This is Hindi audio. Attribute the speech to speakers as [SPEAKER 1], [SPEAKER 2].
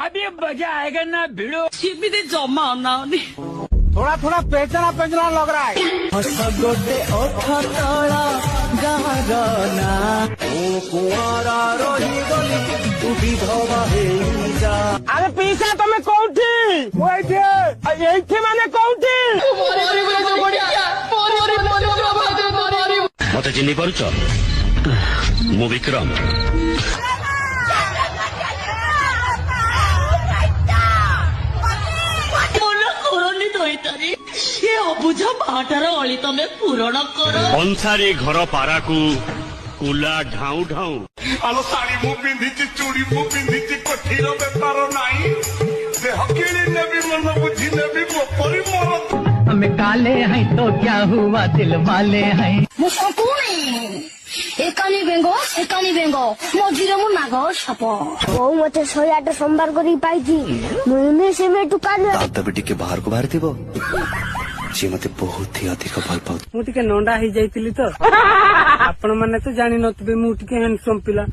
[SPEAKER 1] अभी मजा आएगा ना भिड़ो।
[SPEAKER 2] सीधे जमा ना
[SPEAKER 1] थोड़ा थोड़ा पेचना पेचना लग रहा है।
[SPEAKER 3] गोटे अठतला गारना ओ कुआरा रही गली तू विधवा हेजा।
[SPEAKER 1] अरे पीछा तुम कौटी ये माने कौटी
[SPEAKER 4] मत चिन्ह पारुच मु विक्रम
[SPEAKER 2] ये अबुझ बाटार अली तमे पूरण कर
[SPEAKER 4] अंसारी घर पारा को कुला ढाऊ ढाऊ
[SPEAKER 5] आलो साड़ी मु पिंधिची चूड़ी मु पिंधिची कोठीर बेपार नाही देह किणी नेबी मन बुझी नेबी मोपरी मोर।
[SPEAKER 3] हम काले हैं तो क्या हुआ दिल वाले हैं।
[SPEAKER 6] एकानी बेंगो मझिरे मु नाग साप ओ मते 108 सोमवार करी पाइछि मुने से में टुका
[SPEAKER 7] दादा बेटी के बाहर को बाहर थी सी मते बहुत ही अधिक भल पाउ।
[SPEAKER 1] मु टिके नंडा ही जाइतिली तो आपण माने तो जानि नतबे मु टिके हैंडसम पिला।